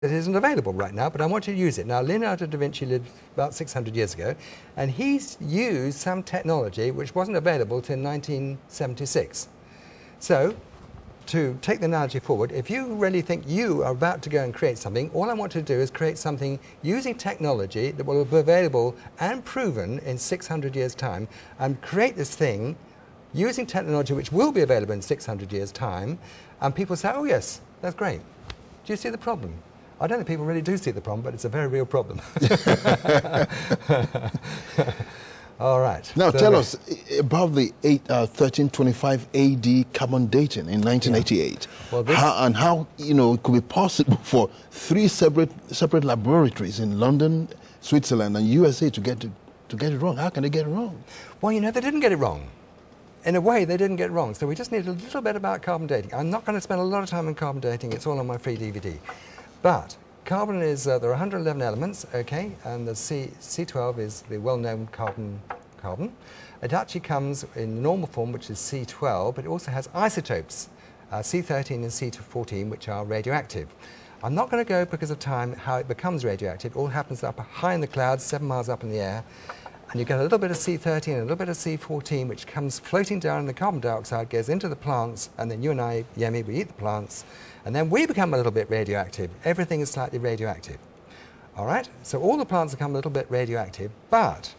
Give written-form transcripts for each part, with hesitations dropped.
It isn't available right now, but I want you to use it. Now, Leonardo da Vinci lived about 600 years ago, and he's used some technology which wasn't available till 1976. So, to take the analogy forward, if you really think you are about to go and create something, all I want to do is create something using technology that will be available and proven in 600 years' time, and create this thing using technology which will be available in 600 years' time, and people say, oh yes, that's great. Do you see the problem? I don't think people really do see the problem, but it's a very real problem. All right. Now tell us about the 1325 AD carbon dating in 1988. Yeah. Well, how it could be possible for three separate laboratories in London, Switzerland, and USA to get it wrong. How can they get it wrong? Well, they didn't get it wrong. In a way, they didn't get it wrong. So we just need a little bit about carbon dating. I'm not going to spend a lot of time on carbon dating. It's all on my free DVD. But carbon is, there are 111 elements, okay, and the C12 is the well-known carbon. It actually comes in normal form, which is C12, but it also has isotopes, C13 and C14, which are radioactive. I'm not going to go, because of time, how it becomes radioactive. It all happens up high in the clouds, 7 miles up in the air, and you get a little bit of C13 and a little bit of C14, which comes floating down in the carbon dioxide, goes into the plants, and then you and I, Yemi, we eat the plants, and then we become a little bit radioactive. Everything is slightly radioactive. All right? So all the plants become a little bit radioactive, but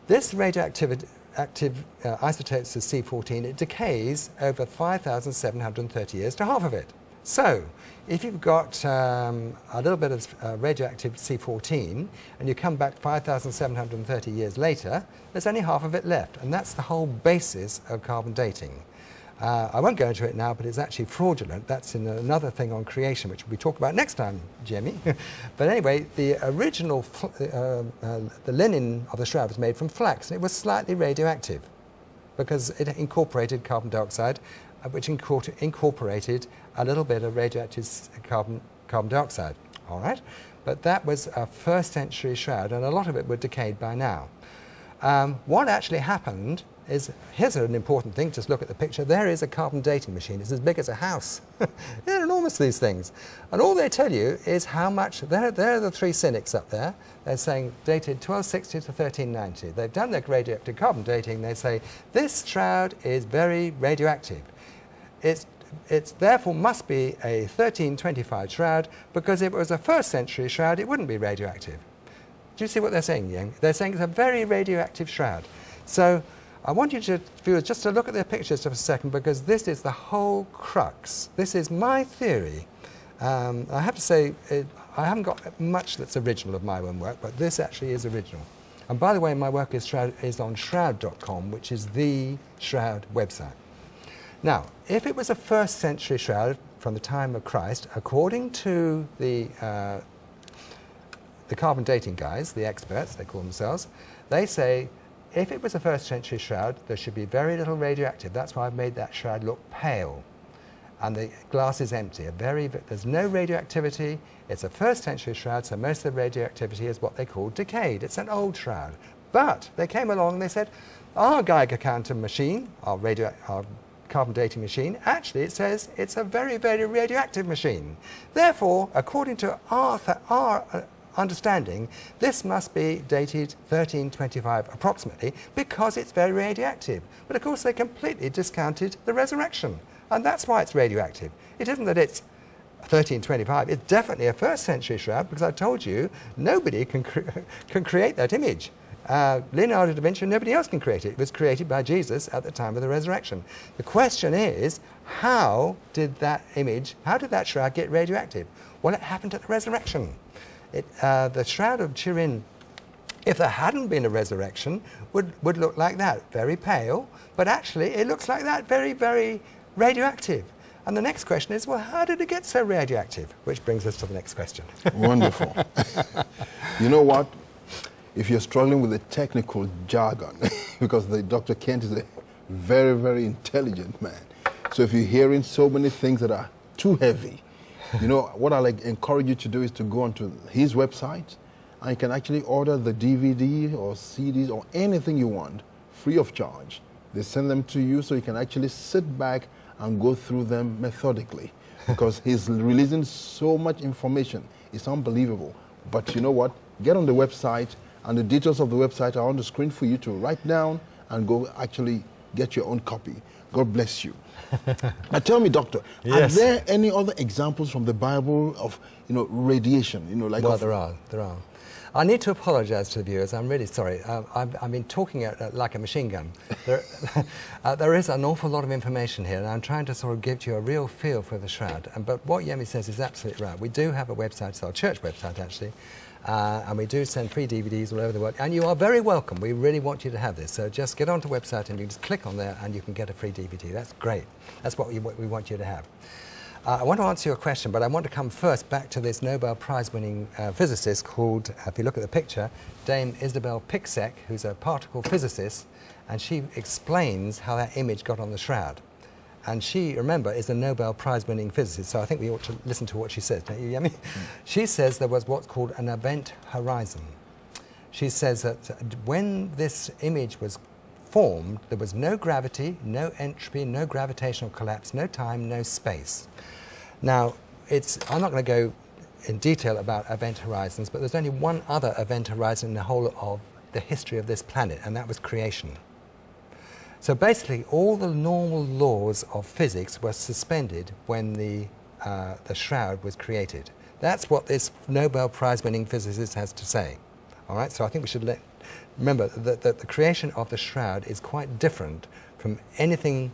this radioactive isotopes of C14, it decays over 5,730 years to half of it. So, if you've got a little bit of radioactive C14 and you come back 5,730 years later, there's only half of it left, and that's the whole basis of carbon dating. I won't go into it now, but it's actually fraudulent. That's in another thing on creation, which we talk about next time, Jimmy. But anyway, the original, the linen of the shroud was made from flax, and it was slightly radioactive because it incorporated carbon dioxide, which incorporated a little bit of radioactive carbon dioxide. All right? But that was a first-century shroud, and a lot of it were decayed by now. What actually happened is, here's an important thing, just look at the picture. There is a carbon dating machine. It's as big as a house. They're enormous, these things. And all they tell you is how much, there are the three cynics up there. They're saying dated 1260 to 1390. They've done their radioactive carbon dating. They say, this shroud is very radioactive. It therefore must be a 1325 shroud, because if it was a first-century shroud, it wouldn't be radioactive. Do you see what they're saying, Yang? They're saying it's a very radioactive shroud. So I want you to, viewers, just to look at their pictures for a second, because this is the whole crux. This is my theory. I have to say, I haven't got much that's original of my own work, but this actually is original. And by the way, my work is on shroud.com, which is the Shroud website. Now, if it was a first-century shroud from the time of Christ, according to the carbon dating guys, the experts, they call themselves, they say, if it was a first-century shroud, there should be very little radioactive. That's why I've made that shroud look pale. And the glass is empty. There's no radioactivity. It's a first-century shroud, so most of the radioactivity is what they call decayed. It's an old shroud. But they came along and they said, our Geiger counter machine, our carbon dating machine, actually it says it's a very, very radioactive machine. Therefore, according to our understanding, this must be dated 1325 approximately, because it's very radioactive. But of course they completely discounted the resurrection, and that's why it's radioactive. It isn't that it's 1325, it's definitely a first-century shroud, because I told you nobody can create that image. Leonardo da Vinci, nobody else can create it. It was created by Jesus at the time of the resurrection. The question is, how did that shroud get radioactive? Well, it happened at the resurrection. The Shroud of Turin, if there hadn't been a resurrection, would look like that, very pale, but actually it looks like that, very, very radioactive. And the next question is, well, how did it get so radioactive? Which brings us to the next question. Wonderful. You know what? If you're struggling with the technical jargon, because Dr. Kent is a very, very intelligent man. So if you're hearing so many things that are too heavy, you know, what I encourage you to do is to go onto his website, and you can actually order the DVD or CDs or anything you want, free of charge. They send them to you so you can actually sit back and go through them methodically, because he's releasing so much information It's unbelievable. But you know what? Get on the website, and the details of the website are on the screen for you to write down and go actually get your own copy. God bless you. Now tell me, Doctor, yes. Are there any other examples from the Bible of, radiation? Like well, there are. I need to apologize to the viewers. I'm really sorry. I've been talking like a machine gun. There is an awful lot of information here, and I'm trying to sort of give you a real feel for the Shroud. But what Yemi says is absolutely right. We do have a website, it's our church website actually, and we do send free DVDs all over the world. And you are very welcome. We really want you to have this. So just get onto the website and you just click on there and you can get a free DVD. That's great. That's what we want you to have. I want to answer your question, but I want to come first back to this Nobel Prize-winning physicist called, if you look at the picture, Dame Isabel Picek, who's a particle physicist, and she explains how that image got on the Shroud. And she, remember, is a Nobel Prize-winning physicist, so I think we ought to listen to what she says, don't you, Yemi? She says there was what's called an event horizon. She says that when this image was formed, there was no gravity, no entropy, no gravitational collapse, no time, no space. Now, I'm not going to go in detail about event horizons, but there's only one other event horizon in the whole of the history of this planet, and that was creation. So basically, all the normal laws of physics were suspended when the Shroud was created. That's what this Nobel Prize-winning physicist has to say. All right, so I think we should remember that the creation of the Shroud is quite different from anything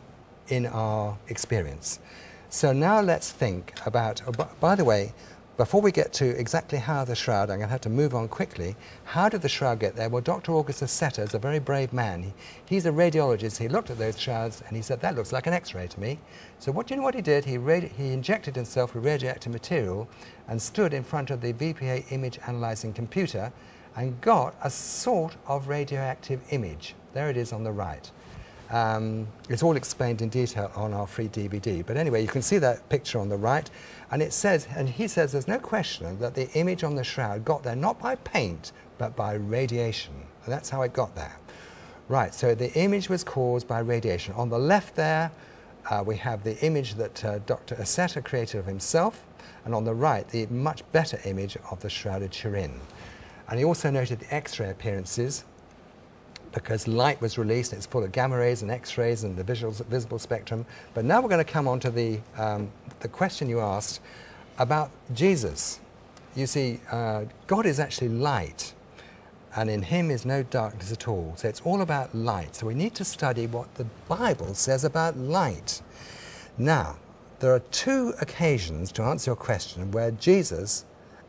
in our experience. So now let's think about, by the way, before we get to exactly how the Shroud, I'm going to have to move on quickly. How did the Shroud get there? Well, Dr. Augustus Setter is a very brave man. He's a radiologist. He looked at those shrouds and he said, that looks like an X-ray to me. So do you know what he did? He injected himself with radioactive material and stood in front of the VPA image analyzing computer and got a sort of radioactive image. There it is on the right. It's all explained in detail on our free DVD. But anyway, you can see that picture on the right, and it says, and he says there's no question that the image on the Shroud got there not by paint, but by radiation. And that's how it got there. Right, so the image was caused by radiation. On the left there, we have the image that Dr. Setter created of himself, and on the right, the much better image of the Shroud of Turin. And he also noted the X-ray appearances, because light was released, it's full of gamma rays and X-rays and the visible spectrum. But now we're going to come on to the question you asked about Jesus. You see, God is actually light, and in him is no darkness at all. So it's all about light. So we need to study what the Bible says about light. Now, there are two occasions, to answer your question, where Jesus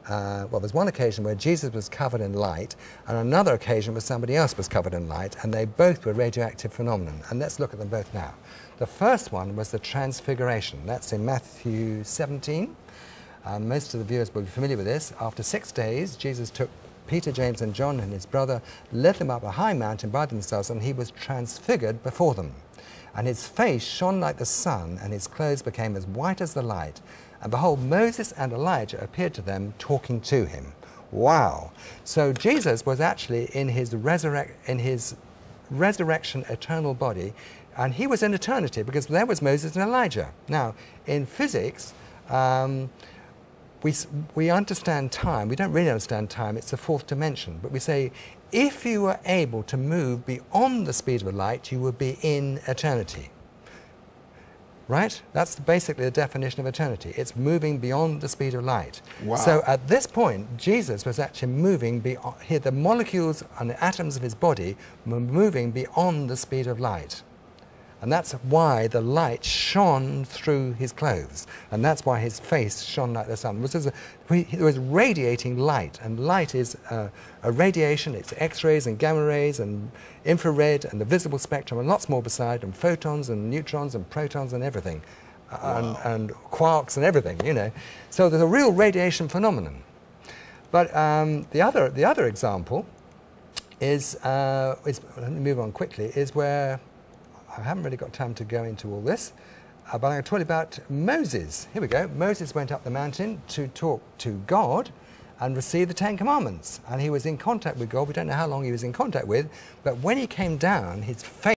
well, there's one occasion where Jesus was covered in light, and another occasion where somebody else was covered in light, and they both were radioactive phenomenon. And let's look at them both now. The first one was the Transfiguration. That's in Matthew 17. Most of the viewers will be familiar with this. After 6 days, Jesus took Peter, James, and John and his brother, led them up a high mountain by themselves, and he was transfigured before them. And his face shone like the sun, and his clothes became as white as the light. And behold, Moses and Elijah appeared to them, talking to him. Wow! So Jesus was actually in his resurrection eternal body, and he was in eternity because there was Moses and Elijah. Now, in physics, we understand time. We don't really understand time. It's the fourth dimension. But we say, if you were able to move beyond the speed of light, you would be in eternity. Right? That's basically the definition of eternity. It's moving beyond the speed of light. Wow. So at this point, Jesus was actually moving beyond, here the molecules and the atoms of his body were moving beyond the speed of light. And that's why the light shone through his clothes. And that's why his face shone like the sun. It was radiating light. And light is a radiation. It's X-rays and gamma rays and infrared and the visible spectrum and lots more beside, and photons and neutrons and protons and everything. Wow. And quarks and everything, you know. So there's a real radiation phenomenon. But the other example is, let me move on quickly, is where I haven't really got time to go into all this, but I'm going to tell you about Moses. Here we go. Moses went up the mountain to talk to God and receive the Ten Commandments. And he was in contact with God. We don't know how long he was in contact with, but when he came down, his face